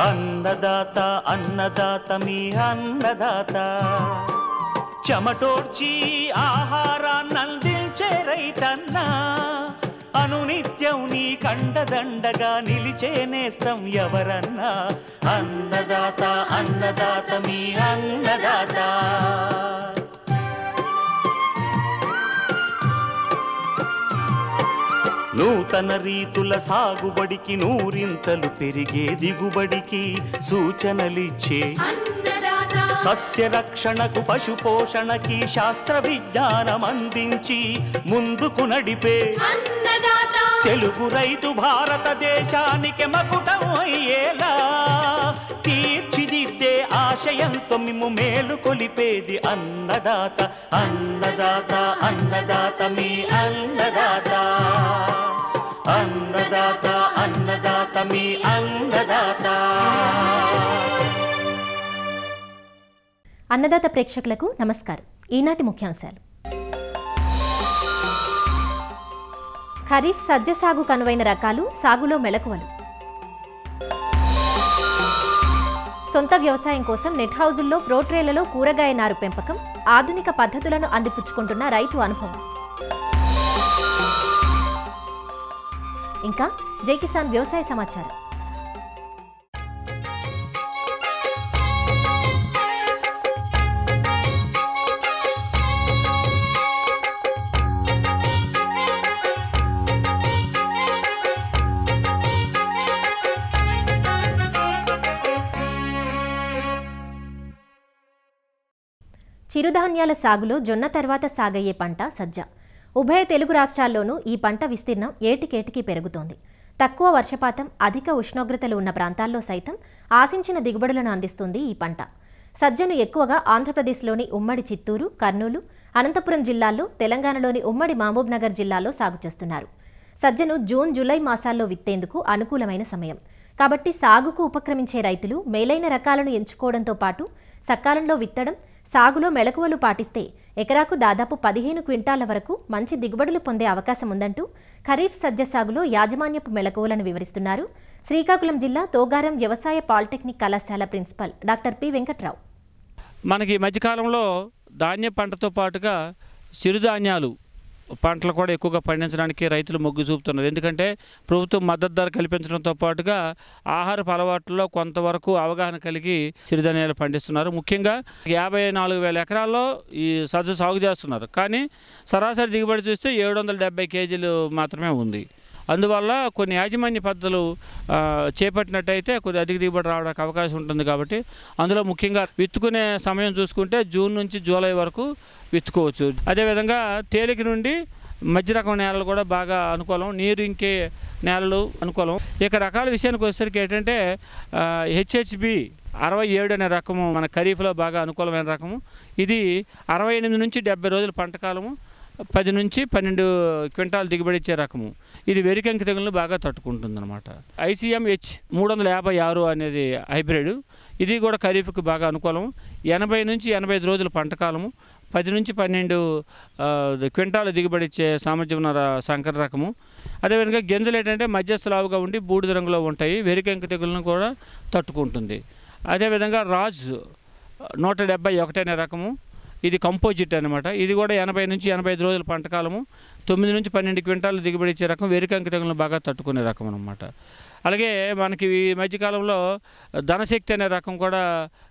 అన్నదాత అన్నదాత మీ అన్నదాత చెమటోడ్చి ఆహారాన్నందించే రైతన్నా అనునిత్యం నీ కండదండగా నిలిచే నేస్తం ఎవరన్నా అన్నదాత అన్నదాత మీ అన్నదాత నూతన రీతుల సాగుబడికి నూరింతలు పెరిగే దిగుబడికి సూచనలిచ్చే సస్య రక్షణకు పశు పోషణకి శాస్త్ర విజ్ఞానం అందించి ముందుకు నడిపే తెలుగు రైతు భారతదేశానికి మకుటం అయ్యేలా తీర్చిదిద్దే ఆశయంతో మిమ్ము మేలు కొలిపేది అన్నదాత అన్నదాత అన్నదాత మీ అన్నదాత అన్నదాత అన్నదాత మీ అన్నదాత. అన్నదాత ప్రేక్షకులకు నమస్కారం. ఈనాటి ముఖ్యాంశాలు. ఖరీఫ్ సజ్జ సాగు కనువైన రకాలు, సాగులో మెళకువలు. సొంత వ్యవసాయం కోసం నెట్ హౌజుల్లో ప్రోట్రేలలో కూరగాయ నారు పెంపకం, ఆధునిక పద్ధతులను అందిపుచ్చుకుంటున్న రైతు అనుభవం. ఇంకా జై కిసాన్ వ్యవసాయ సమాచారం. చిరుధాన్యాల సాగులో జొన్న తర్వాత సాగయ్యే పంట సజ్జ. ఉభయ తెలుగు రాష్ట్రాల్లోనూ ఈ పంట విస్తీర్ణం ఏటికేటికి పెరుగుతోంది. తక్కువ వర్షపాతం, అధిక ఉష్ణోగ్రతలు ఉన్న ప్రాంతాల్లో సైతం ఆశించిన దిగుబడులను అందిస్తుంది ఈ పంట. సజ్జను ఎక్కువగా ఆంధ్రప్రదేశ్లోని ఉమ్మడి చిత్తూరు, కర్నూలు, అనంతపురం జిల్లాల్లో, తెలంగాణలోని ఉమ్మడి మహబూబ్నగర్ జిల్లాలో సాగు చేస్తున్నారు. సజ్జను జూన్, జూలై మాసాల్లో విత్తేందుకు అనుకూలమైన సమయం. కాబట్టి సాగుకు ఉపక్రమించే రైతులు మేలైన రకాలను ఎంచుకోవడంతో పాటు సకాలంలో విత్తడం, సాగులో మెళకువలు పాటిస్తే ఎకరాకు దాదాపు 15 క్వింటాల వరకు మంచి దిగుబడులు పొందే అవకాశం ఉందంటూ ఖరీఫ్ సజ్జ సాగులో యాజమాన్యపు మెళకువలను వివరిస్తున్నారు శ్రీకాకుళం జిల్లా తోగారం వ్యవసాయ పాలిటెక్నిక్ కళాశాల ప్రిన్సిపల్ డాక్టర్ పి వెంకట్రావు. మనకి మధ్యకాలంలో ధాన్య పంటతో పాటుగా చిరుధాన్యాలు పంటలు కూడా ఎక్కువగా పండించడానికి రైతులు మొగ్గు చూపుతున్నారు. ఎందుకంటే ప్రభుత్వం మద్దతు ధర కల్పించడంతో పాటుగా ఆహారపు అలవాట్లలో కొంతవరకు అవగాహన కలిగి చిరుధాన్యాలు పండిస్తున్నారు. ముఖ్యంగా 54,000 ఎకరాల్లో ఈ సజ్జ సాగు చేస్తున్నారు. కానీ సరాసరి దిగుబడి చూస్తే 770 కేజీలు మాత్రమే ఉంది. అందువల్ల కొన్ని యాజమాన్య పద్ధతులు చేపట్టినట్టయితే కొద్ది అధిక దిగుబడి రావడానికి అవకాశం ఉంటుంది. కాబట్టి అందులో ముఖ్యంగా విత్తుకునే సమయం చూసుకుంటే జూన్ నుంచి జూలై వరకు విత్తుకోవచ్చు. అదేవిధంగా తేలిక నుండి మధ్య రకం నేలలు కూడా బాగా అనుకూలం, నీరు ఇంకే నేలలు అనుకూలం. ఇక రకాల విషయానికి వచ్చేసరికి ఏంటంటే హెచ్హెచ్బి 67 అనే రకము మన ఖరీఫ్లో బాగా అనుకూలమైన రకము. ఇది 68 నుంచి 70 రోజుల పంట కాలము, 10 నుంచి 12 క్వింటాలు దిగుబడి ఇచ్చే రకము. ఇది వెరికంకి తెగులను బాగా తట్టుకుంటుంది అనమాట. ICMH 356 అనేది హైబ్రిడ్. ఇది కూడా ఖరీఫ్కి బాగా అనుకూలం. 80 నుంచి 85 రోజుల పంట కాలము, 10 నుంచి 12 క్వింటాలు దిగుబడి ఇచ్చే సామర్థ్యం ఉన్న సంకర రకము. అదేవిధంగా గింజలు ఏంటంటే మధ్యస్థ లావుగా ఉండి బూడిద రంగులో ఉంటాయి, వెరికంకి తెగులను కూడా తట్టుకుంటుంది. అదేవిధంగా రాజ్ 171 అనే రకము. ఇది కంపోజిట్ అనమాట. ఇది కూడా 80 నుంచి 85 రోజుల పంట కాలము, 9 నుంచి 12 క్వింటాలు దిగుబడి ఇచ్చే రకం, వెరికంకి తెగులను బాగా తట్టుకునే రకం అనమాట. అలాగే మనకి ఈ మధ్యకాలంలో ధనశక్తి అనే రకం కూడా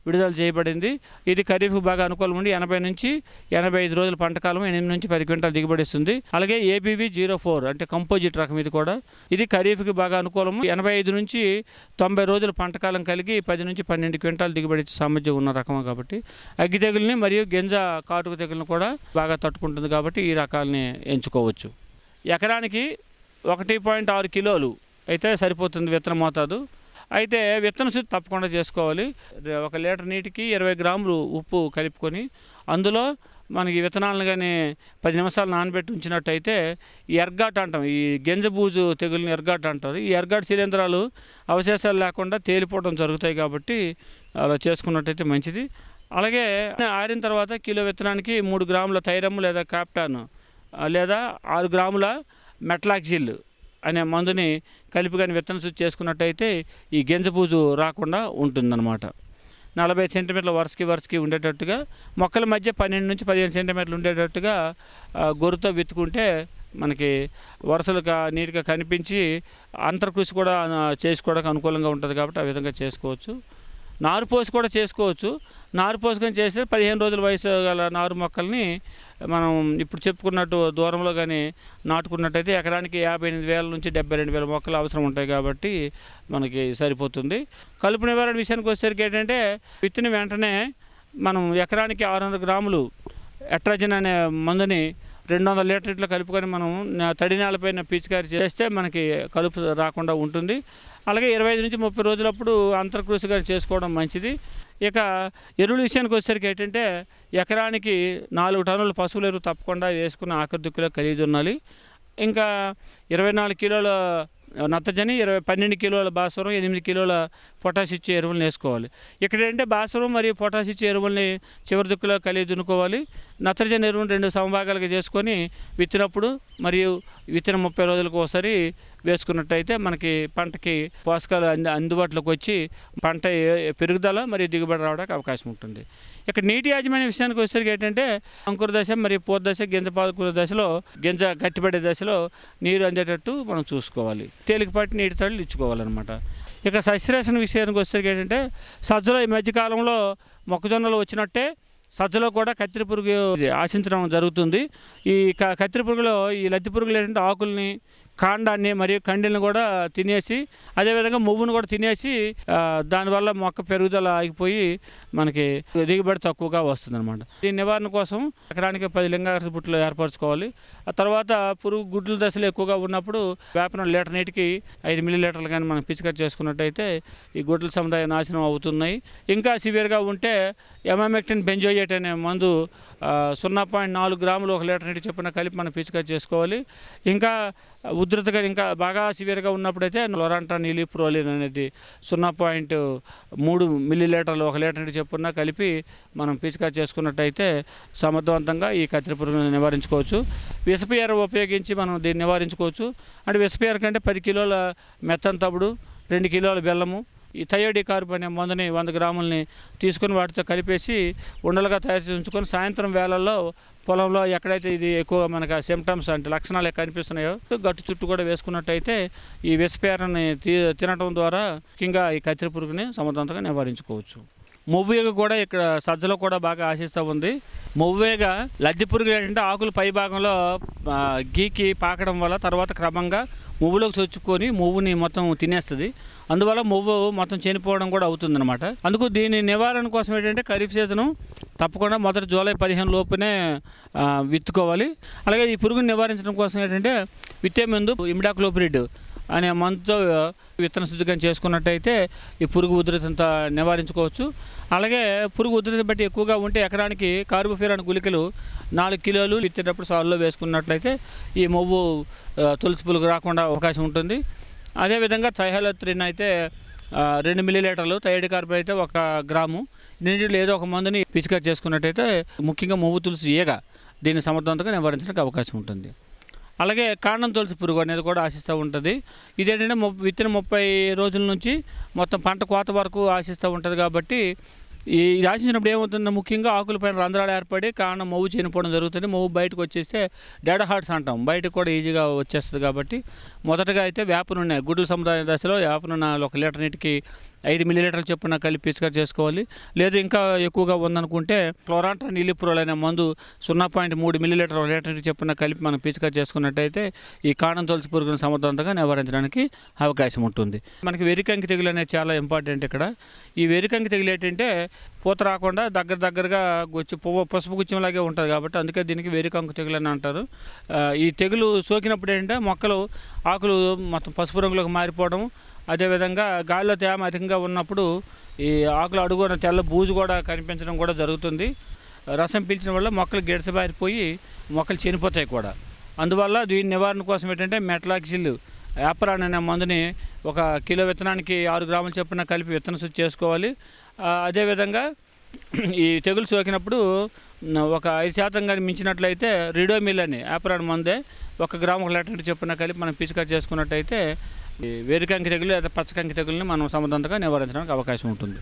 విడుదల చేయబడింది. ఇది ఖరీఫ్ బాగా అనుకూలం ఉండి 80 నుంచి 85 రోజుల పంట కాలం, 8 నుంచి 10 క్వింటాలు దిగుబడి ఇస్తుంది. అలాగే ABV 04 అంటే కంపోజిట్ రకం. ఇది కూడా ఇది ఖరీఫ్కి బాగా అనుకూలము, 85 నుంచి 90 రోజుల పంట కాలం కలిగి 10 నుంచి 12 క్వింటాలు దిగుబడి ఇచ్చే సామర్థ్యం ఉన్న రకం. కాబట్టి అగ్గి తెగుల్ని మరియు గింజ కాటుక తెగులను కూడా బాగా తట్టుకుంటుంది. కాబట్టి ఈ రకాలని ఎంచుకోవచ్చు. ఎకరానికి 1.6 కిలోలు అయితే సరిపోతుంది విత్తన మోతాదు. అయితే విత్తన శుద్ధి తప్పకుండా చేసుకోవాలి. 1 లీటర్ నీటికి 20 గ్రాములు ఉప్పు కలుపుకొని అందులో మనకి విత్తనాలను కానీ 10 నిమిషాలు నానబెట్టి ఉంచినట్టయితే ఎర్గాట్ అంటాం, ఈ గింజబూజు తెగుల్ని ఎర్గాట్ అంటారు. ఈ ఎర్గాట్ శిలీంధ్రాలు అవశేషాలు లేకుండా తేలిపోవడం జరుగుతాయి. కాబట్టి అలా చేసుకున్నట్టయితే మంచిది. అలాగే ఆరిన తర్వాత కిలో విత్తనానికి 3 గ్రాముల థైరమ్ లేదా క్యాప్టాన్ లేదా 6 గ్రాముల మెట్లాక్సిల్ అనే మందుని కలిపి కానీ విత్తన శుద్ధి చేసుకున్నట్టయితే ఈ గింజబూజు రాకుండా ఉంటుందన్నమాట. 40 సెంటీమీటర్ల వరుసకి ఉండేటట్టుగా మొక్కల మధ్య 12 నుంచి 15 సెంటీమీటర్లు ఉండేటట్టుగా గొర్రుతో విత్తుకుంటే మనకి వరుసలు నీట్గా కనిపించి అంతర్కృషి కూడా చేసుకోవడానికి అనుకూలంగా ఉంటుంది కాబట్టి ఆ విధంగా చేసుకోవచ్చు. నారు పోసి కూడా చేసుకోవచ్చు. నారు పోసుకొని చేస్తే 15 రోజుల వయసు గల నారు మొక్కల్ని మనం ఇప్పుడు చెప్పుకున్నట్టు దూరంలో కానీ నాటుకున్నట్టయితే ఎకరానికి 58,000 నుంచి 72,000 మొక్కలు అవసరం ఉంటాయి కాబట్టి మనకి సరిపోతుంది. కలుపు నివారణ విషయానికి వచ్చేసరికి ఏంటంటే విత్తిన వెంటనే మనం ఎకరానికి 600 గ్రాములు ఎట్రాజిన్ అనే మందుని 200 లీటర్లు కలుపుకొని మనం తడి నేలపైన పిచికారి చేస్తే మనకి కలుపు రాకుండా ఉంటుంది. అలాగే 25 నుంచి 30 రోజులప్పుడు అంతర్కృషిగా చేసుకోవడం మంచిది. ఇక ఎరువుల విషయానికి వచ్చేసరికి ఏంటంటే ఎకరానికి 4 టన్నుల పశువుల ఎరువు తప్పకుండా వేసుకున్న ఆఖరి దిక్కులో కలిగి ఉండాలి. ఇంకా 24 కిలోల నత్రజని, 12 కిలోల భాస్వరం, 8 కిలోల పొటాష్ ఇచ్చే ఎరువులను వేసుకోవాలి. ఇక్కడ ఏంటంటే భాస్వరం మరియు పొటాష్ ఇచ్చే ఎరువుల్ని చివరి దిక్కులో కలిగి దున్నుకోవాలి. నత్రజని ఎరువును 2 సమభాగాలుగా చేసుకొని విత్తినప్పుడు మరియు విత్తిన 30 రోజులకు ఒకసారి వేసుకున్నట్టయితే మనకి పంటకి పోషకాలు అందుబాటులోకి వచ్చి పంట పెరుగుదల మరియు దిగుబడి రావడానికి అవకాశం ఉంటుంది. ఇక్కడ నీటి యాజమాన్య విషయానికి వచ్చేసరికి ఏంటంటే అంకుర దశ మరియు పూత దశ, గింజ పాదుకునే దశలో, గింజ గట్టిపడే దశలో నీరు అందేటట్టు మనం చూసుకోవాలి. తేలికపాటి నీటి తడులు ఇచ్చుకోవాలన్నమాట. ఇక సస్యరక్షణ విషయానికి వచ్చేసరికి ఏంటంటే సజ్జలో ఈ మధ్యకాలంలో మొక్కజొన్నలు వచ్చినట్టే సజ్జలో కూడా కత్తిరి పురుగు ఆశించడం జరుగుతుంది. ఈ కత్తిరి పురుగులో ఈ లద్ది పురుగులు ఏంటంటే ఆకుల్ని, కాండాన్ని మరియు కండెలను కూడా తినేసి, అదేవిధంగా మువ్వును కూడా తినేసి దానివల్ల మొక్క పెరుగుదల ఆగిపోయి మనకి దిగుబడి తక్కువగా వస్తుందన్నమాట. దీని నివారణ కోసం ఎకరానికి 10 లింగాకర్షక బుట్టలు ఏర్పరచుకోవాలి. ఆ తర్వాత పురుగు గుడ్ల దశలు ఎక్కువగా ఉన్నప్పుడు వేపన లీటర్ నీటికి 5 మిల్లీలీటర్లు కానీ మనం పిచికారి చేసుకున్నట్టయితే ఈ గుడ్ల సముదాయం నాశనం అవుతున్నాయి. ఇంకా సివియర్గా ఉంటే ఎమామెక్టిన్ బెంజోయేట్ అనే మందు 0.4 గ్రాములు 1 లీటర్ నీటి చొప్పున కలిపి మనం పిచికారి చేసుకోవాలి. ఇంకా ఉధృతగా ఇంకా బాగా సివియర్గా ఉన్నప్పుడైతే లోరాంటాన్ ఇలిప్రోలిన్ అనేది 0.3 మిల్లీలీటర్లు 1 లీటర్ నీటి చొప్పున కలిపి మనం పిచికారి చేసుకున్నట్టయితే సమర్థవంతంగా ఈ కత్తిరి పురుగును నివారించుకోవచ్చు. విషపీర ఉపయోగించి మనం దీన్ని నివారించుకోవచ్చు. అంటే విషపీర కంటే 10 కిలోల మెత్తని తవుడు, 2 కిలోల బెల్లము, ఈ థయోడికార్బ్ అనే మందుని 100 గ్రాములని తీసుకుని వాటితో కలిపేసి ఉండలుగా తయారు చేసి ఉంచుకొని సాయంత్రం వేళల్లో పొలంలో ఎక్కడైతే ఇది ఎక్కువ మనకు సిమ్టమ్స్ అంటే లక్షణాలు కనిపిస్తున్నాయో గట్టు చుట్టూ కూడా వేసుకున్నట్టయితే ఈ విషపేరని తినటం ద్వారా ముఖ్యంగా ఈ కత్తిరి పురుగుని సమర్థవంతంగా నివారించుకోవచ్చు. మొవ్వేగ కూడా ఇక్కడ సజ్జలో కూడా బాగా ఆశిస్తూ ఉంది. మొవ్వేగ లద్ది పురుగు ఏంటంటే ఆకులు పై భాగంలో గీకి పాకడం వల్ల తర్వాత క్రమంగా మువ్వులోకి చొచ్చుకొని మువ్వుని మొత్తం తినేస్తుంది. అందువల్ల మువ్వు మొత్తం చనిపోవడం కూడా అవుతుందన్నమాట. అందుకు దీని నివారణ కోసం ఏంటంటే ఖరీఫ్ సీజను తప్పకుండా మొదటి జూలై 15 లోపునే విత్తుకోవాలి. అలాగే ఈ పురుగుని నివారించడం కోసం ఏంటంటే విత్తే ముందు ఇమిడాక్లోప్రిడ్ అనే మందుతో విత్తన శుద్ధిగా చేసుకున్నట్టయితే ఈ పురుగు ఉధృతంతో నివారించుకోవచ్చు. అలాగే పురుగు ఉధృతిని బట్టి ఎక్కువగా ఉంటే ఎకరానికి కార్బోఫిరాన్ గుళికలు 4 కిలోలు విత్తేటప్పుడు సాల్లో వేసుకున్నట్లయితే ఈ మొవ్వు తులసి పురుగు రాకుండా అవకాశం ఉంటుంది. అదేవిధంగా సైహలోత్రిన్ అయితే 2 మిల్లీలీటర్లు, థయోడికార్బ్ అయితే 1 గ్రాము, నీటిలో ఏదో ఒక మందుని పిచికారి చేసుకున్నట్టయితే ముఖ్యంగా మొవ్వు తులసి ఈగ దీన్ని సమర్థవంతంగా నివారించడానికి అవకాశం ఉంటుంది. అలాగే కాండం తులసి పురుగు అనేది కూడా ఆశిస్తూ ఉంటుంది. ఇదేంటంటే విత్తిన 30 రోజుల నుంచి మొత్తం పంట కోత వరకు ఆశిస్తూ ఉంటుంది. కాబట్టి ఇది ఆశించినప్పుడు ఏమవుతుందో ముఖ్యంగా ఆకులపైన రంధ్రాలు ఏర్పడి కాండం మొవ్వు చనిపోవడం జరుగుతుంది. మొవ్వు బయటకు వచ్చేస్తే డెడ్ హార్ట్స్ అంటాం, బయటకు కూడా ఈజీగా వచ్చేస్తుంది. కాబట్టి మొదటగా అయితే వేప నూనె గుడ్ల సముదాయ దశలో వేప నూనె 1 లీటర్ నీటికి 5 మిల్లీలీటర్ల చొప్పున కలిపి పిచికారి చేసుకోవాలి. లేదు ఇంకా ఎక్కువగా ఉందనుకుంటే క్లోరాంట్రాన్ ఇలిప్రోల్ అనే మందు 0.3 మిల్లీలీటర్ 1 లీటర్ నీటి చొప్పున కలిపి మనం పిచికారి చేసుకున్నట్టయితే ఈ కాండం తులసి పురుగును సమర్థవంతంగా నివారించడానికి అవకాశం ఉంటుంది. మనకి వెరికంకి తెగులు అనేది చాలా ఇంపార్టెంట్. ఇక్కడ ఈ వెరికంకి తెగులు ఏంటంటే పూత రాకుండా దగ్గరగా పసుపు గుచ్చంలాగే ఉంటుంది. కాబట్టి అందుకే దీనికి వెరికంకు తెగులు అని అంటారు. ఈ తెగులు సోకినప్పుడు ఏంటంటే మొక్కలు ఆకులు మొత్తం పసుపు రంగులోకి మారిపోవడం, అదేవిధంగా గాలిలో తేమ అధికంగా ఉన్నప్పుడు ఈ ఆకులు అడుగున తెల్ల బూజు కూడా కనిపించడం కూడా జరుగుతుంది. రసం పీల్చిన వల్ల మొక్కలు గిడసబారిపోయి మొక్కలు చనిపోతాయి కూడా. అందువల్ల దీని నివారణ కోసం ఏంటంటే మెట్లాక్సిల్ యాపరాన్ అనే మందుని 1 కిలో విత్తనానికి 6 గ్రాముల చొప్పున కలిపి విత్తన శుద్ధి చేసుకోవాలి. అదేవిధంగా ఈ తెగులు సోకినప్పుడు ఒక 5% కానీ మించినట్లయితే రిడోమిల్ అని యాప్రాన్ మందే 1 గ్రాము 1 లీటర్ చొప్పున కలిపి మనం పిచికారి చేసుకున్నట్టయితే వేరుకంకి తెగులు లేదా పచ్చకంకి తెగుల్ని మనం సమర్థంగా నివారించడానికి అవకాశం ఉంటుంది.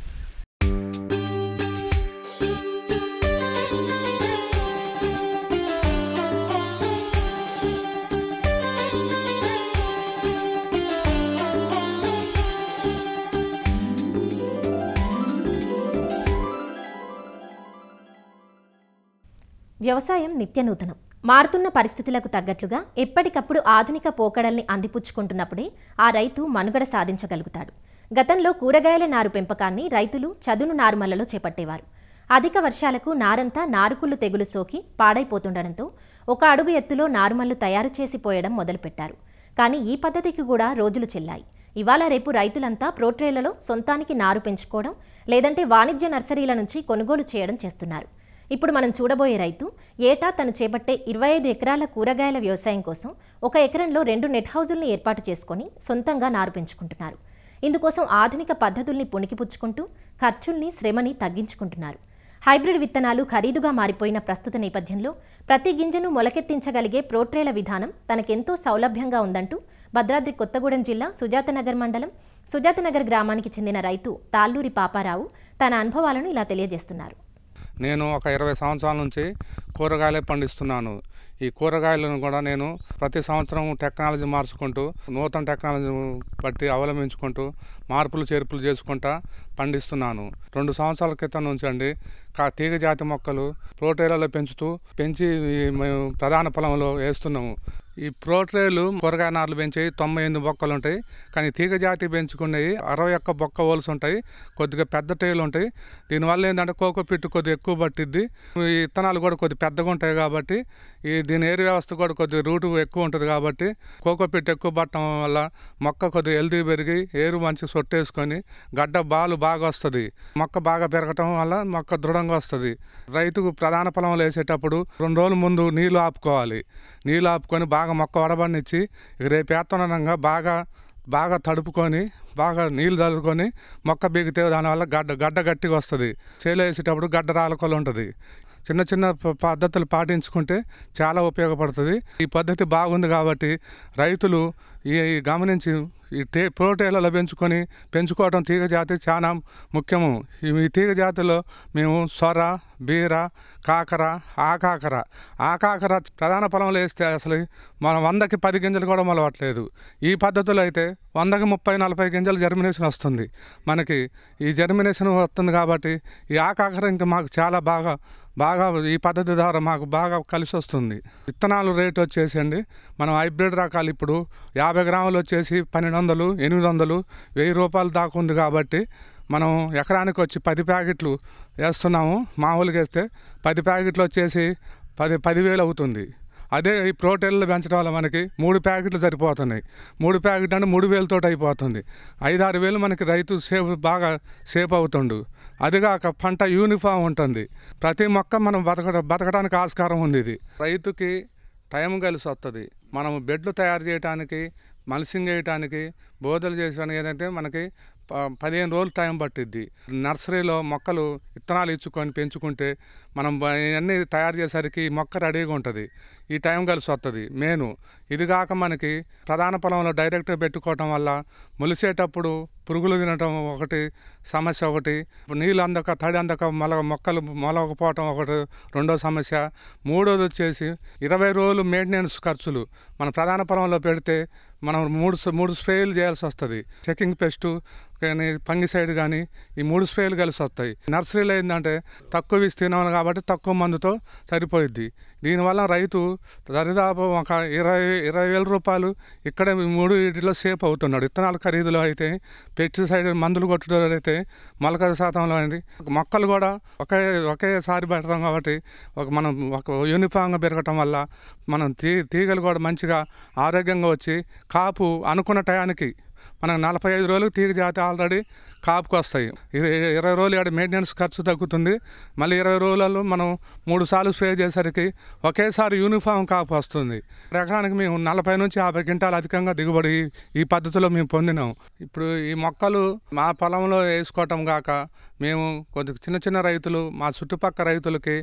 వ్యవసాయం నిత్యనూతనం. మారుతున్న పరిస్థితులకు తగ్గట్లుగా ఎప్పటికప్పుడు ఆధునిక పోకడల్ని అందిపుచ్చుకుంటున్నప్పుడే ఆ రైతు మనుగడ సాధించగలుగుతాడు. గతంలో కూరగాయల నారు పెంపకాన్ని రైతులు చదును నారుమల్లలో చేపట్టేవారు. అధిక వర్షాలకు నారంతా నారుకుళ్ళు తెగులు సోకి పాడైపోతుండడంతో 1 అడుగు ఎత్తులో నారుమల్లు తయారు చేసి పోయడం మొదలుపెట్టారు. కానీ ఈ పద్ధతికి కూడా రోజులు చెల్లాయి. ఇవాళ రేపు రైతులంతా ప్రోట్రేలలో సొంతానికి నారు పెంచుకోవడం, లేదంటే వాణిజ్య నర్సరీల నుంచి కొనుగోలు చేయడం చేస్తున్నారు. ఇప్పుడు మనం చూడబోయే రైతు ఏటా తను చేపట్టే 25 ఎకరాల కూరగాయల వ్యవసాయం కోసం 1 ఎకరంలో 2 నెట్ హౌజుల్ని ఏర్పాటు చేసుకుని సొంతంగా నారు పెంచుకుంటున్నారు. ఇందుకోసం ఆధునిక పద్ధతుల్ని పుణికిపుచ్చుకుంటూ ఖర్చుల్ని శ్రమని తగ్గించుకుంటున్నారు. హైబ్రిడ్ విత్తనాలు ఖరీదుగా మారిపోయిన ప్రస్తుత నేపథ్యంలో ప్రతి గింజను మొలకెత్తించగలిగే ప్రోట్రేల విధానం తనకెంతో సౌలభ్యంగా ఉందంటూ భద్రాద్రి కొత్తగూడెం జిల్లా సుజాతనగర్ మండలం సుజాతనగర్ గ్రామానికి చెందిన రైతు తాళ్ళూరి పాపారావు తన అనుభవాలను ఇలా తెలియజేస్తున్నారు. నేను ఒక 20 సంవత్సరాల నుంచి కూరగాయలే పండిస్తున్నాను. ఈ కూరగాయలను కూడా నేను ప్రతి సంవత్సరం టెక్నాలజీ మార్చుకుంటూ నూతన టెక్నాలజీ బట్టి అవలంబించుకుంటూ మార్పులు చేర్పులు చేసుకుంటా పండిస్తున్నాను. 2 సంవత్సరాల క్రితం నుంచి అండి తీగ జాతి మొక్కలు ప్రోట్రేలలో పెంచి మేము ప్రధాన పొలంలో వేస్తున్నాము. ఈ ప్రోట్రేలు కూరగాయ నార్లు పెంచి 98 బొక్కలు ఉంటాయి. కానీ తీగ జాతి పెంచుకునేవి 61 బొక్క హోల్స్ ఉంటాయి. కొద్దిగా పెద్ద ట్రేలు ఉంటాయి. దీనివల్ల ఏంటంటే కోకోపిట్ కొద్దిగా ఎక్కువ పట్టిద్ది. ఈ విత్తనాలు కూడా కొద్దిగా పెద్దగా ఉంటాయి కాబట్టి దీని ఏరు వ్యవస్థ కూడా కొద్దిగా రూటు ఎక్కువ ఉంటుంది కాబట్టి కోకోపిట్ ఎక్కువ పట్టడం వల్ల మొక్క కొద్దిగా హెల్తీ పెరిగి ఏరు మంచి సొట్టేసుకొని గడ్డ బాలు బాగా వస్తుంది. మొక్క బాగా పెరగటం వల్ల మొక్క దృఢంగా వస్తుంది. రైతుకు ప్రధాన పొలంలో వేసేటప్పుడు 2 రోజుల ముందు నీళ్లు ఆపుకోవాలి. నీళ్ళు ఆపుకొని బాగా మొక్క వడబడినిచ్చి రేపు వేత్తనంగా బాగా తడుపుకొని బాగా నీళ్ళు చల్లుకొని మొక్క బీగితే దానివల్ల గడ్డ గట్టిగా వస్తుంది. చేలో వేసేటప్పుడు గడ్డ రాలకొలు ఉంటుంది. చిన్న పద్ధతులు పాటించుకుంటే చాలా ఉపయోగపడుతుంది. ఈ పద్ధతి బాగుంది కాబట్టి రైతులు ఈ గమనించి ఈ ప్రోటేలలో పెంచుకోవడం తీగ జాతి చాలా ముఖ్యము. ఈ తీగ జాతిలో మేము సొర, బీర, కాకర, ఆకాకర ప్రధాన పొలంలో వేస్తే అసలు మనం 100కి 10 గింజలు కూడా మొలవట్లేదు. ఈ పద్ధతిలో అయితే 100కి 30-40 గింజలు జర్మినేషన్ వస్తుంది. మనకి ఈ జర్మినేషన్ వస్తుంది కాబట్టి ఈ ఆకాకర ఇంకా మాకు చాలా బాగా ఈ పద్ధతి ద్వారా మాకు బాగా కలిసి వస్తుంది. విత్తనాలు రేటు వచ్చేసి అండి మనం హైబ్రిడ్ రకాలు ఇప్పుడు 50 గ్రాములు వచ్చేసి 1200, 800, 1000 రూపాయలు దాకా ఉంది కాబట్టి మనం ఎకరానికి వచ్చి 10 ప్యాకెట్లు వేస్తున్నాము. మామూలుగా వేస్తే 10 ప్యాకెట్లు వచ్చేసి 10,000 అవుతుంది. అదే ఈ ప్రోటీన్లు పెంచడం వల్ల మనకి 3 ప్యాకెట్లు సరిపోతున్నాయి. 3 ప్యాకెట్లు అంటే 3,000 అయిపోతుంది. 5-6 వేలు మనకి రైతు బాగా సేఫ్ అవుతుండు. అదిగాక పంట యూనిఫామ్ ఉంటుంది. ప్రతి మొక్క మనం బతకడానికి ఆస్కారం ఉంది. ఇది రైతుకి టైం కలిసి వస్తుంది. మనం బెడ్లు తయారు చేయడానికి, మల్సింగ్ వేయటానికి, బోధలు చేయడానికి ఏదైతే మనకి 15 రోజులు టైం పట్టిద్ది. నర్సరీలో మొక్కలు విత్తనాలు ఇచ్చుకొని పెంచుకుంటే మనం ఇవన్నీ తయారు చేసేసరికి మొక్క రెడీగా ఉంటుంది. ఈ టైం కలిసి వస్తుంది మెయిన్. ఇది కాక మనకి ప్రధాన పొలంలో డైరెక్ట్గా పెట్టుకోవటం వల్ల మొలిసేటప్పుడు పురుగులు తినటం ఒకటి సమస్య, ఒకటి నీళ్ళు అందక తడి అందక మొక్కలు మొలకపోవటం ఒకటి రెండో సమస్య. మూడోది వచ్చేసి 20 రోజులు మెయింటెనెన్స్ ఖర్చులు. మన ప్రధాన పొలంలో పెడితే మనం మూడు స్ప్రేలు చేయాల్సి వస్తుంది. చెకింగ్ పెస్టు కానీ ఫంగిసైడ్ కానీ ఈ 3 స్ప్రేలు కలిసి వస్తాయి. నర్సరీలో ఏంటంటే తక్కువ విస్తీర్ణం కాబట్టి తక్కువ మందుతో సరిపోయిద్ది. దీనివల్ల రైతు దరిదాపు ఒక 20,000 రూపాయలు ఇక్కడ 3 వీటిలో సేఫ్ అవుతున్నాడు. విత్తనాల ఖరీదులో అయితే, పెస్టిసైడ్ మందులు కొట్టడం అయితే, మొలక శాతంలో అనేది మొక్కలు కూడా ఒకేసారి పెడతాం కాబట్టి మనం యూనిఫామ్గా పెరగటం వల్ల మనం తీగలు కూడా మంచిగా ఆరోగ్యంగా వచ్చి కాపు అనుకున్న టయానికి మనకు 45 రోజులకు తీగ జాతి ఆల్రెడీ కాపుకు వస్తాయి. 20 రోజులు ఇక్కడ మెయింటెనెన్స్ ఖర్చు తగ్గుతుంది. మళ్ళీ 20 రోజులలో మనం 3 సార్లు స్ప్రే చేసరికి ఒకేసారి యూనిఫామ్ కాపు వస్తుంది. ఎకరానికి మేము 40 నుంచి 50 క్వింటాలు అధికంగా దిగుబడి ఈ పద్ధతిలో మేము పొందినాం. ఇప్పుడు ఈ మొక్కలు మా పొలంలో వేసుకోవటం కాక మేము కొద్దిగా చిన్న చిన్న రైతులు మా చుట్టుపక్కల రైతులకి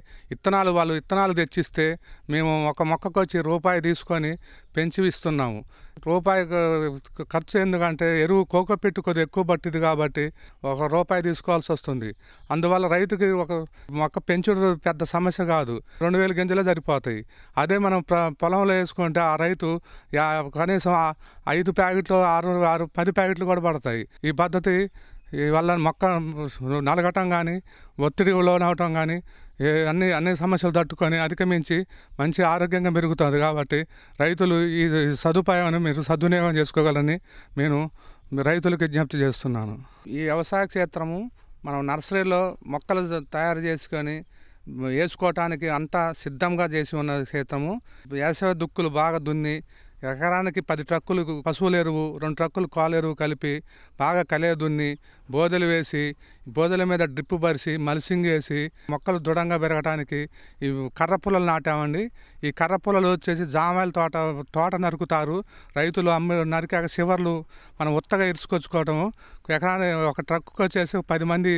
వాళ్ళు విత్తనాలు తెచ్చిస్తే మేము ఒక మొక్కకు వచ్చి రూపాయి తీసుకొని పెంచి ఇస్తున్నాము. రూపాయి ఖర్చు ఎందుకంటే ఎరువు కోకోపెట్టు కొద్దిగా ఎక్కువ పట్టింది కాబట్టి ₹1 తీసుకోవాల్సి వస్తుంది. అందువల్ల రైతుకి ఒక మొక్క పెంచుడు పెద్ద సమస్య కాదు, 2000 గింజలే సరిపోతాయి. అదే మనం పొలంలో వేసుకుంటే ఆ రైతు కనీసం 5 ప్యాకెట్లు 10 ప్యాకెట్లు కూడా పడతాయి. ఈ పద్ధతి వల్ల మొక్క నలగటం కానీ ఒత్తిడి లోనవటం కానీ అన్ని సమస్యలు తట్టుకొని అధిగమించి మంచి ఆరోగ్యంగా పెరుగుతుంది. కాబట్టి రైతులు ఈ సదుపాయాన్ని మీరు సద్వినియోగం చేసుకోగలని నేను రైతులకు విజ్ఞప్తి చేస్తున్నాను. ఈ వ్యవసాయ క్షేత్రము మనం నర్సరీలో మొక్కలు తయారు చేసుకొని వేసుకోవటానికి అంతా సిద్ధంగా చేసి ఉన్న క్షేత్రము. వేసవి దుక్కులు బాగా దున్ని ఎకరానికి 10 ట్రక్కులు పశువుల ఎరువు 2 ట్రక్కులు కాలు ఎరువు కలిపి బాగా కలియ దున్ని బోదెలు వేసి బోదెల మీద డ్రిప్పు పరిచి మల్సింగ్ వేసి మొక్కలు దృఢంగా పెరగడానికి ఈ కర్ర పుల్లలు నాటామండి. ఈ కర్ర పుల్లలు వచ్చేసి జామాయిల తోట నరుకుతారు రైతులు. నరికాక చివర్లు మనం ఉత్తగా ఇరుచుకొచ్చుకోవటము. ఎకరానికి ఒక ట్రక్కుకి వచ్చేసి 10 మంది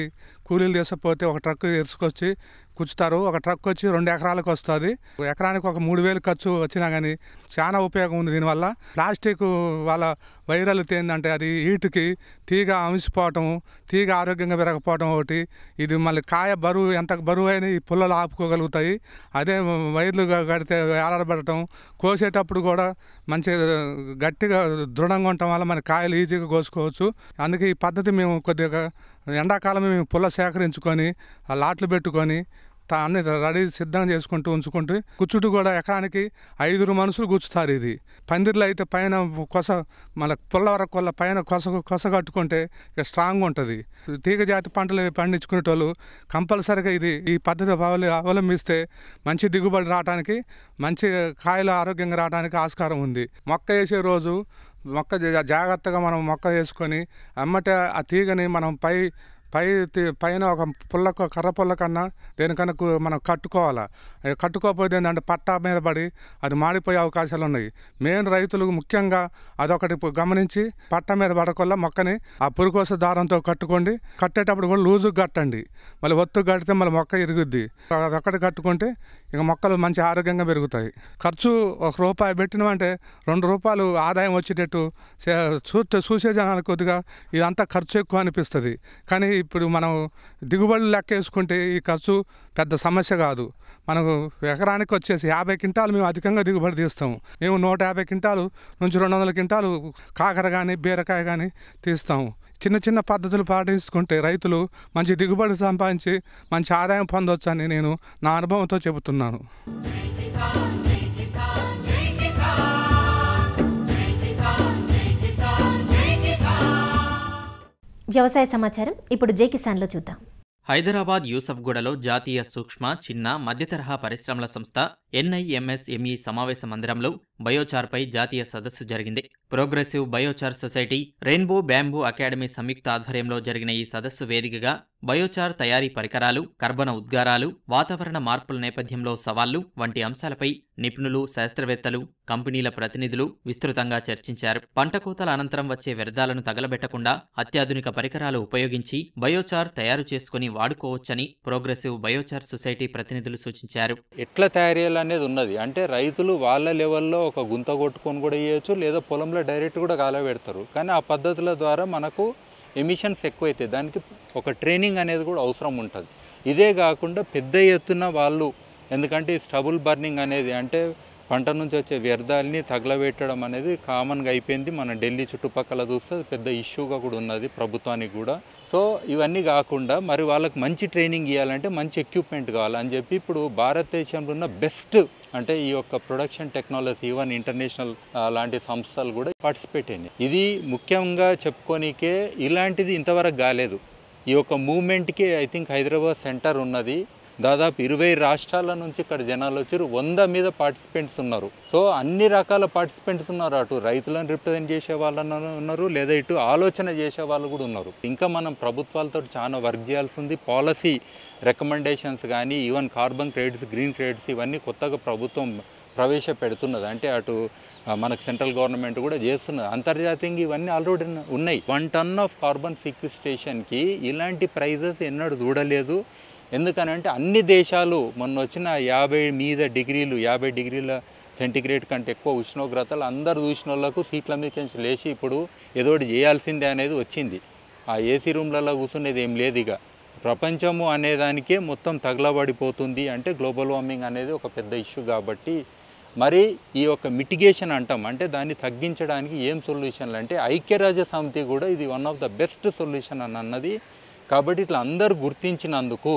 కూలీలు తీసుకుపోతే ఒక ట్రక్కు ఇరుచుకొచ్చి కూర్చుతారు. ఒక ట్రక్ వచ్చి 2 ఎకరాలకు వస్తుంది. ఎకరానికి ఒక 3000 ఖర్చు వచ్చినా కానీ చాలా ఉపయోగం ఉంది దీనివల్ల. ప్లాస్టిక్ వాళ్ళ వైరల్ ఏంటంటే అది హీటుకి తీగ అమిసిపోవటము, తీగ ఆరోగ్యంగా పెరగకపోవటం ఒకటి. ఇది మళ్ళీ కాయ బరువు ఎంత బరువు అయినా ఈ పుల్లలు ఆపుకోగలుగుతాయి. అదే వైర్లు కడితే వేలాడబడటం, కోసేటప్పుడు కూడా మంచి గట్టిగా దృఢంగా ఉండటం వల్ల మన కాయలు ఈజీగా కోసుకోవచ్చు. అందుకే ఈ పద్ధతి మేము కొద్దిగా ఎండాకాలం మేము పుల్ల సేకరించుకొని ఆ లాట్లు పెట్టుకొని అన్ని రెడీ సిద్ధం చేసుకుంటూ ఉంచుకుంటూ కూర్చుంటూ కూడా ఎకరానికి 5 మనుషులు కూర్చుతారు. ఇది పందిర్లు అయితే పైన కొస మన పుల్ల వరకు పైన కొస కట్టుకుంటే ఇక స్ట్రాంగ్ ఉంటుంది. తీగ జాతి పంటలు పండించుకునేటోళ్ళు కంపల్సరీగా ఈ పద్ధతి అవలంబిస్తే మంచి దిగుబడి రావడానికి, మంచి కాయలు ఆరోగ్యంగా రావడానికి ఆస్కారం ఉంది. మొక్క వేసే రోజు మొక్క జాగ్రత్తగా మనం మొక్క వేసుకొని అమ్మటే ఆ తీగని మనం పైన ఒక కర్ర పుల్ల కన్నా దేనికన్నా మనం కట్టుకోవాలి. కట్టుకోకపోతే ఏంటంటే పట్టా మీద పడి అది మాడిపోయే అవకాశాలు ఉన్నాయి. మెయిన్ రైతులు ముఖ్యంగా అదొకటి గమనించి పట్టా మీద పడకుండా మొక్కని ఆ పురుకోస దారంతో కట్టుకోండి. కట్టేటప్పుడు కూడా లూజుగా కట్టండి. మళ్ళీ ఒత్తు కడితే మళ్ళీ మొక్క ఇరుగుద్ది. అదొక్కటి కట్టుకుంటే ఇక మొక్కలు మంచి ఆరోగ్యంగా పెరుగుతాయి. ఖర్చు ₹1 పెట్టినామంటే ₹2 ఆదాయం వచ్చేటట్టు చూసే జనాలు కొద్దిగా ఇదంతా ఖర్చు ఎక్కువ అనిపిస్తుంది. కానీ ఇప్పుడు మనం దిగుబడులు లెక్క వేసుకుంటే ఈ ఖర్చు పెద్ద సమస్య కాదు. మనకు ఎకరానికి వచ్చేసి 50 క్వింటాలు మేము అధికంగా దిగుబడి తీస్తాము. మేము 150 క్వింటాలు నుంచి 200 క్వింటాలు కాకర కానీ బీరకాయ కానీ తీస్తాము. చిన్న చిన్న పద్ధతులు పాటించుకుంటే రైతులు మంచి దిగుబడి సంపాదించి మంచి ఆదాయం పొందవచ్చని నేను నా అనుభవంతో చెబుతున్నాను. వ్యవసాయ సమాచారం ఇప్పుడు జై కిసాన్లో చూద్దాం. హైదరాబాద్ యూసఫ్గూడలో జాతీయ సూక్ష్మ, చిన్న, మధ్యతరహా పరిశ్రమల సంస్థ NIMSME సమావేశ మందిరంలో బయోచార్పై జాతీయ సదస్సు జరిగింది. Progressive biochar society, rainbow bamboo academy సంయుక్త ఆధ్వర్యంలో జరిగిన ఈ సదస్సు వేదికగా బయోచార్ తయారీ పరికరాలు, కర్బన ఉద్గారాలు, వాతావరణ మార్పుల నేపథ్యంలో సవాళ్లు వంటి అంశాలపై నిపుణులు, శాస్త్రవేత్తలు, కంపెనీల ప్రతినిధులు విస్తృతంగా చర్చించారు. పంట కోతల అనంతరం వచ్చే వ్యర్థాలను తగలబెట్టకుండా అత్యాధునిక పరికరాలు ఉపయోగించి బయోచార్ తయారు చేసుకుని వాడుకోవచ్చని ప్రోగ్రెసివ్ బయోచార్ సొసైటీ ప్రతినిధులు సూచించారు. ఎట్లా తయారు చేయాలనేది ఉన్నది. అంటే రైతులు వాళ్ళ లెవెల్లో ఒక గుంత కొట్టుకొని కూడా చేయొచ్చు, లేదా పొలంలో డైరెక్ట్ కూడా కాలబెడతారు. కానీ ఆ పద్ధతుల ద్వారా మనకు ఎమిషన్స్ ఎక్కువైతాయి. దానికి ఒక ట్రైనింగ్ అనేది కూడా అవసరం ఉంటుంది. ఇదే కాకుండా పెద్ద ఎత్తున వాళ్ళు, ఎందుకంటే ఈ స్టబుల్ బర్నింగ్ అనేది అంటే పంట నుంచి వచ్చే వ్యర్థాలని తగలబెట్టడం అనేది కామన్గా అయిపోయింది. మన ఢిల్లీ చుట్టుపక్కల చూస్తే పెద్ద ఇష్యూగా కూడా ఉన్నది ప్రభుత్వానికి కూడా. సో ఇవన్నీ కాకుండా మరి వాళ్ళకి మంచి ట్రైనింగ్ ఇవ్వాలంటే మంచి ఎక్విప్మెంట్ కావాలని చెప్పి ఇప్పుడు భారతదేశంలో ఉన్న బెస్ట్ అంటే ఈ యొక్క ప్రొడక్షన్ టెక్నాలజీ, ఈవెన్ ఇంటర్నేషనల్ లాంటి సంస్థలు కూడా పార్టిసిపేట్ అయినాయి. ఇది ముఖ్యంగా చెప్పుకోనికే ఇలాంటిది ఇంతవరకు కాలేదు. ఈ యొక్క మూమెంట్కి ఐ థింక్ హైదరాబాద్ సెంటర్ ఉన్నది. దాదాపు 20 రాష్ట్రాల నుంచి ఇక్కడ జనాలు వచ్చారు. 100 మీద పార్టిసిపెంట్స్ ఉన్నారు. సో అన్ని రకాల పార్టిసిపెంట్స్ ఉన్నారు. అటు రైతులను రిప్రజెంట్ చేసే వాళ్ళు ఉన్నారు, లేదా ఇటు ఆలోచన చేసే వాళ్ళు కూడా ఉన్నారు. ఇంకా మనం ప్రభుత్వాలతో చాలా వర్క్ చేయాల్సి ఉంది. పాలసీ రికమెండేషన్స్ కానీ, even carbon credits, green credits ఇవన్నీ కొత్తగా ప్రభుత్వం ప్రవేశపెడుతున్నది. అంటే అటు మనకు సెంట్రల్ గవర్నమెంట్ కూడా చేస్తున్నది. అంతర్జాతీయంగా ఇవన్నీ ఆల్రెడీ ఉన్నాయి. 1 ton ఆఫ్ కార్బన్ సిక్విస్ట్రేషన్కి ఇలాంటి ప్రైజెస్ ఎన్నడూ చూడలేదు. ఎందుకనంటే అన్ని దేశాలు మొన్న వచ్చిన 50 డిగ్రీల సెంటిగ్రేడ్ కంటే ఎక్కువ ఉష్ణోగ్రతలు అందరు చూసిన వాళ్ళకు సీట్ల మీద లేచి ఇప్పుడు ఏదోటి చేయాల్సిందే అనేది వచ్చింది. ఆ ఏసీ రూమ్లలో కూర్చునేది ఏం లేదు. ఇక ప్రపంచము అనేదానికే మొత్తం తగలబడిపోతుంది. అంటే గ్లోబల్ వార్మింగ్ అనేది ఒక పెద్ద ఇష్యూ కాబట్టి మరి ఈ యొక్క మిటిగేషన్ అంటాం, అంటే దాన్ని తగ్గించడానికి ఏం సొల్యూషన్లు అంటే ఐక్యరాజ్య సమితి కూడా ఇది one of the best solution అని అన్నది. కాబట్టి ఇట్లా అందరూ గుర్తించినందుకు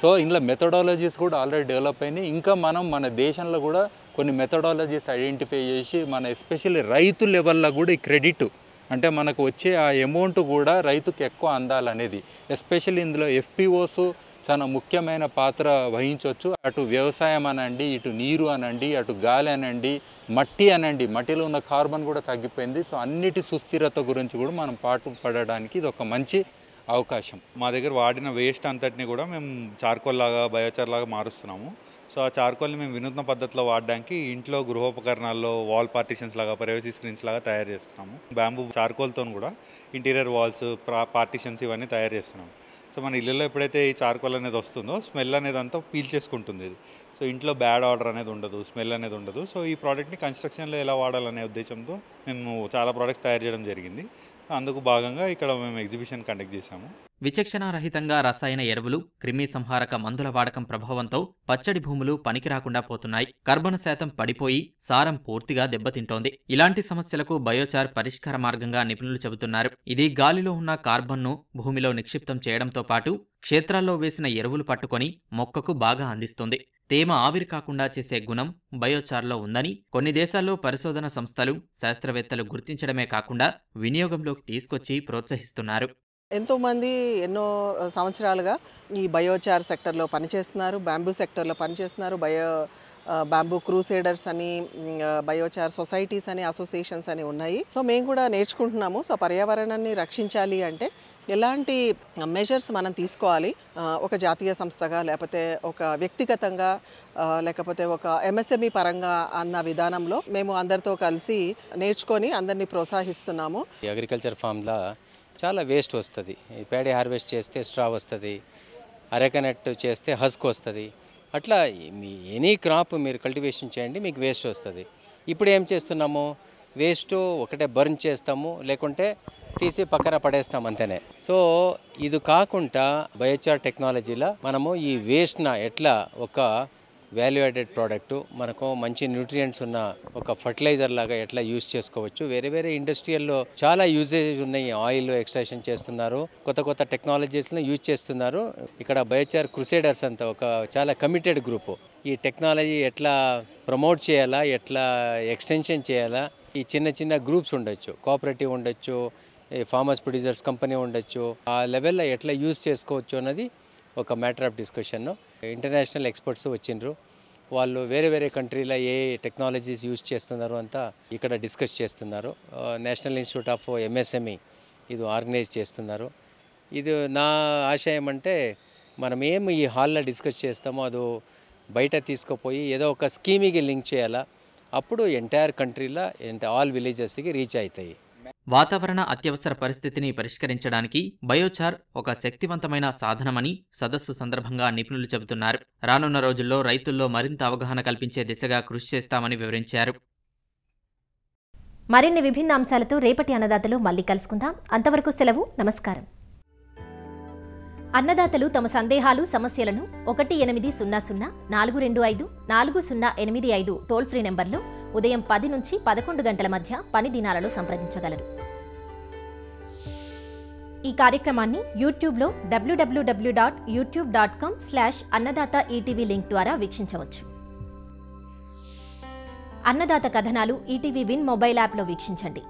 సో ఇందులో మెథడాలజీస్ కూడా ఆల్రెడీ డెవలప్ అయినాయి. ఇంకా మనం మన దేశంలో కూడా కొన్ని మెథడాలజీస్ ఐడెంటిఫై చేసి మన ఎస్పెషల్లీ రైతు లెవెల్లో కూడా ఈ క్రెడిట్ అంటే మనకు వచ్చే ఆ అమౌంట్ కూడా రైతుకు ఎక్కువ అందాలనేది. ఎస్పెషల్లీ ఇందులో ఎఫ్పిఓస్ చాలా ముఖ్యమైన పాత్ర వహించవచ్చు. అటు వ్యవసాయం అనండి, ఇటు నీరు అనండి, అటు గాలి అనండి, మట్టి అనండి, మట్టిలో ఉన్న కార్బన్ కూడా తగ్గిపోయింది. సో అన్నిటి సుస్థిరత గురించి కూడా మనం పాటు పడడానికి ఇది ఒక మంచి అవకాశం. మా దగ్గర వాడిన వేస్ట్ అంతటిని కూడా మేము చార్కోల్ లాగా బయోచార్ లాగా మారుస్తున్నాము. సో ఆ చార్కోల్ని మేము వినూత్న పద్ధతిలో వాడడానికి ఇంట్లో గృహోపకరణాల్లో వాల్ పార్టీషన్స్ లాగా, ప్రైవసీ స్క్రీన్స్ లాగా తయారు చేస్తున్నాము. బ్యాంబూ చార్కోల్తో కూడా ఇంటీరియర్ వాల్స్, పార్టీషన్స్ ఇవన్నీ తయారు చేస్తున్నాము. సో మన ఇళ్ళలో ఎప్పుడైతే ఈ చార్కోల్ అనేది వస్తుందో స్మెల్ అనేది అంతా పీల్చేసుకుంటుంది ఇది. సో ఇంట్లో బ్యాడ్ ఆర్డర్ అనేది ఉండదు, స్మెల్ అనేది ఉండదు. సో ఈ ప్రోడక్ట్ని కన్స్ట్రక్షన్లో ఎలా వాడాలనే ఉద్దేశంతో మేము చాలా ప్రోడక్ట్స్ తయారు చేయడం జరిగింది. అందుకు భాగంగా ఇక్కడ మేము ఎగ్జిబిషన్ కండక్ట్ చేశాము. విచక్షణారహితంగా రసాయన ఎరువులు, క్రిమి సంహారక మందుల వాడకం ప్రభావంతో పచ్చడి భూములు పనికిరాకుండా పోతున్నాయి. కర్బన శాతం పడిపోయి సారం పూర్తిగా దెబ్బతింటోంది. ఇలాంటి సమస్యలకు బయోచార్ పరిష్కార మార్గంగా నిపుణులు చెబుతున్నారు. ఇది గాలిలో ఉన్న కార్బన్ను భూమిలో నిక్షిప్తం చేయడంతో పాటు క్షేత్రాల్లో వేసిన ఎరువులు పట్టుకొని మొక్కకు బాగా అందిస్తుంది. తేమ ఆవిరి కాకుండా చేసే గుణం బయోచార్లో ఉందని కొన్ని దేశాల్లో పరిశోధన సంస్థలు, శాస్త్రవేత్తలు గుర్తించడమే కాకుండా వినియోగంలోకి తీసుకొచ్చి ప్రోత్సహిస్తున్నారు. ఎంతోమంది ఎన్నో సంవత్సరాలుగా ఈ బయోచార్ సెక్టర్లో పనిచేస్తున్నారు, బ్యాంబూ సెక్టర్లో పనిచేస్తున్నారు. బ్యాంబూ క్రూసేడర్స్ అని, బయోచార్ సొసైటీస్ అని, అసోసియేషన్స్ అని ఉన్నాయి. సో మేము కూడా నేర్చుకుంటున్నాము. సో పర్యావరణాన్ని రక్షించాలి అంటే ఎలాంటి మెజర్స్ మనం తీసుకోవాలి, ఒక జాతీయ సంస్థగా లేకపోతే ఒక వ్యక్తిగతంగా లేకపోతే ఒక ఎంఎస్ఎంఈ పరంగా అన్న విధానంలో మేము అందరితో కలిసి నేర్చుకొని అందరినీ ప్రోత్సహిస్తున్నాము. అగ్రికల్చర్ ఫామ్లో చాలా వేస్ట్ వస్తుంది. ప్యాడీ హార్వెస్ట్ చేస్తే స్ట్రా వస్తుంది, అరెకనట్ చేస్తే హస్క్ వస్తుంది. అట్లా మీ ఎనీ క్రాప్ మీరు కల్టివేషన్ చేయండి, మీకు వేస్ట్ వస్తుంది. ఇప్పుడు ఏం చేస్తున్నాము, వేస్ట్ ఒకటే బర్న్ చేస్తాము, లేకుంటే తీసి పక్కన పడేస్తాం అంతేనే. సో ఇది కాకుండా బయోచార్ టెక్నాలజీలో మనము ఈ వేస్ట్న ఎట్లా ఒక వాల్యూ యాడెడ్ ప్రోడక్ట్, మనకు మంచి న్యూట్రియంట్స్ ఉన్న ఒక ఫర్టిలైజర్ లాగా ఎట్లా యూజ్ చేసుకోవచ్చు. వేరే వేరే ఇండస్ట్రియల్లో చాలా యూజేజ్ ఉన్నాయి. ఆయిల్ ఎక్స్ట్రాక్షన్ చేస్తున్నారు, కొత్త టెక్నాలజీస్ని యూజ్ చేస్తున్నారు. ఇక్కడ బయోచార్ క్రూసేడర్స్ అంతా ఒక చాలా కమిటెడ్ గ్రూపు. ఈ టెక్నాలజీ ఎట్లా ప్రమోట్ చేయాలా, ఎట్లా ఎక్స్టెన్షన్ చేయాలా, ఈ చిన్న గ్రూప్స్ ఉండొచ్చు, కోఆపరేటివ్ ఉండొచ్చు, ఫార్మర్స్ ప్రొడ్యూసర్స్ కంపెనీ ఉండొచ్చు. ఆ లెవెల్లో ఎట్లా యూజ్ చేసుకోవచ్చు అన్నది ఒక matter of discussion. International experts వచ్చిండ్రు, వాళ్ళు వేరే కంట్రీలో ఏ టెక్నాలజీస్ యూజ్ చేస్తున్నారు అంతా ఇక్కడ డిస్కస్ చేస్తున్నారు. నేషనల్ ఇన్స్టిట్యూట్ ఆఫ్ ఎంఎస్ఎంఈ ఇది ఆర్గనైజ్ చేస్తున్నారు. ఇది నా ఆశయం అంటే మనం ఏం ఈ హాల్లో డిస్కస్ చేస్తామో అది బయట తీసుకుపోయి ఏదో ఒక స్కీమ్కి లింక్ చేయాలా, అప్పుడు ఎంటైర్ కంట్రీలో ఆల్ విలేజెస్కి రీచ్ అవుతాయి. వాతావరణ అత్యవసర పరిస్థితిని పరిష్కరించడానికి బయోచార్ ఒక శక్తివంతమైన సాధనమని సదస్సు సందర్భంగా నిపుణులు చెబుతున్నారు. రానున్న రోజుల్లో రైతుల్లో మరింత అవగాహన కల్పించే దిశగా కృషి చేస్తామని వివరించారు. మరిన్ని విభిన్న అంశాలతో రేపటి అన్నదాతలు మళ్ళీ కలుసుకుందాం. అంతవరకు సెలవు, నమస్కారం. అన్నదాతలు తమ సందేహాలు, సమస్యలను 1800-425-4085 టోల్ ఫ్రీ నెంబర్లో ఉదయం 10 నుంచి 11 గంటల మధ్య పని దినాలలో సంప్రదించగలరు. ఈ కార్యక్రమాన్ని యూట్యూబ్లో www.youtube.com/అన్నదాత ఈటీవీ లింక్ ద్వారా వీక్షించవచ్చు. అన్నదాత కథనాలు ఈటీవీ విన్ మొబైల్ యాప్లో వీక్షించండి.